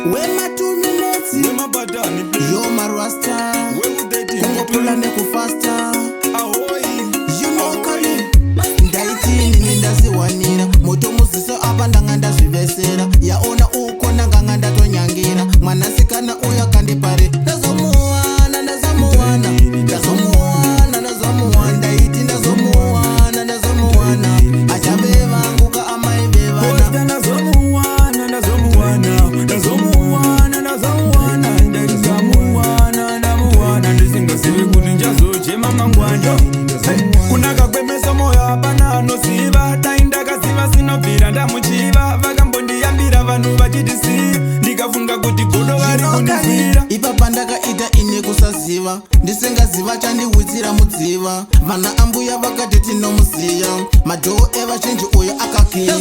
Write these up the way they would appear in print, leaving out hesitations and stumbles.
Wema 2 minutes Wema badani Yo marasta Kungo pula neku fasta You know kali Ndaiti nini ndaziwanira Moto musiso apa ndanganda zvivesera Yaona uko ndanganda tonyangira Mwanasikana uya kandipare Ndazomuwana Ndazomuwana Ndaiti ndazomuwana Achabeva nguka amai bevana Ndazomuwana Ndisingasivi kuti njazochema mangwanda kunaka kwemesa moyo hapana anoziva dai ndakaziva sinobvira ndamuchiva vakambondiyambira vanhu vachitisiya ndikafunga kuti godo vari kundifira ipapa ndakaita ine kusaziva ndisingaziva chandiwitsira mudziva vana ambuya vakati tinomuziya madhoo evazhinji uyo akakiya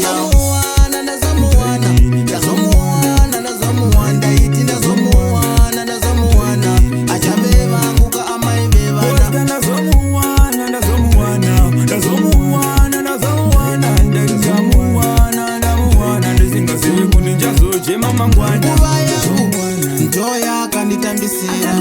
ndaiti ndazomuwana achaveva nguka amai vevana ndisingasivi kuti njazochema mangwanda nguva yangu ndoya akanditambisira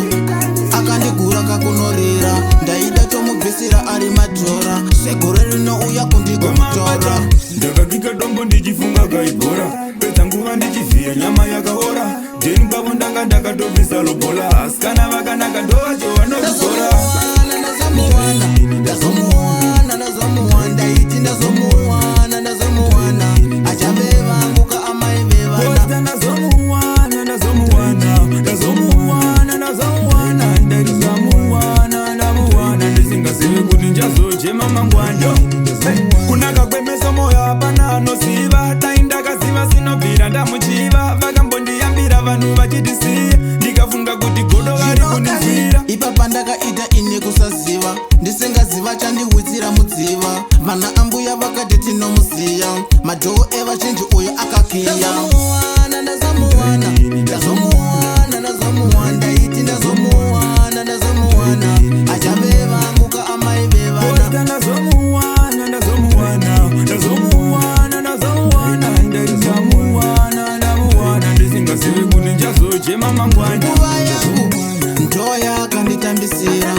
akandigura kakunorira ndaida tomubvisira ari madhora segore rinouya kundigomutora ndakagika dombo ndichifunga kaibhora pedza nguva ndichivhiya nyama yakaora dheni kwavo ndanga ndakatobvisa lobola asi kana vakanaka ndovacho vanokuzora ndaiti ndazomuwana achaveva nguka amai vevana ndisingasivi kuti njazochema mangwanda kunaka kwemesa moyo hapana anoziva dai ndakaziva sinobvira ndamuchiva vakambondiyambira vanhu vachitisiya ndikafunga kuti godo vari kundifira ipapa ndakaita ine kusaziva ndisingaziva chandiwitsira mudziva vana ambuya vakati tinomuziya madhoo evazhinji uyo akakiya ndaiti ndazomuwana achaveva nguka amai vevana ndisingasivi kuti njazochema mangwanda nguva yangu ndoya akanditambisira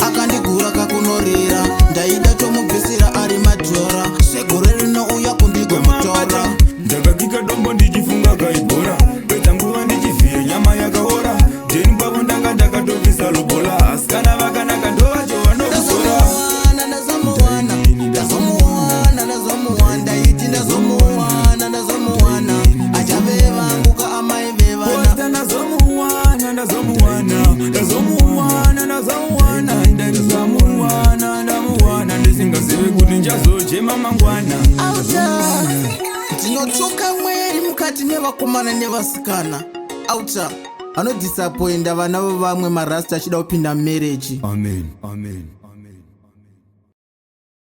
akandigura kakunorira ndaida tomubvisira ari madhora segore rinouya kundigomutora ndakagika dombo ndichifunga kaibhora pedza nguva ndichivhiya nyama yakaora dheni kwavo ndanga ndakatobvisa lobola asi kana vakanaka ndovacho vanokuzora ndaiti ndazomuwana achaveva nguka amai vevana ndisingasivi kuti njazochema mangwana ndinotsvoka mweri mukati mevakomana nevasikana auta vanodhisapoinda vana vevamwe marasta achida kupinda mumereji amen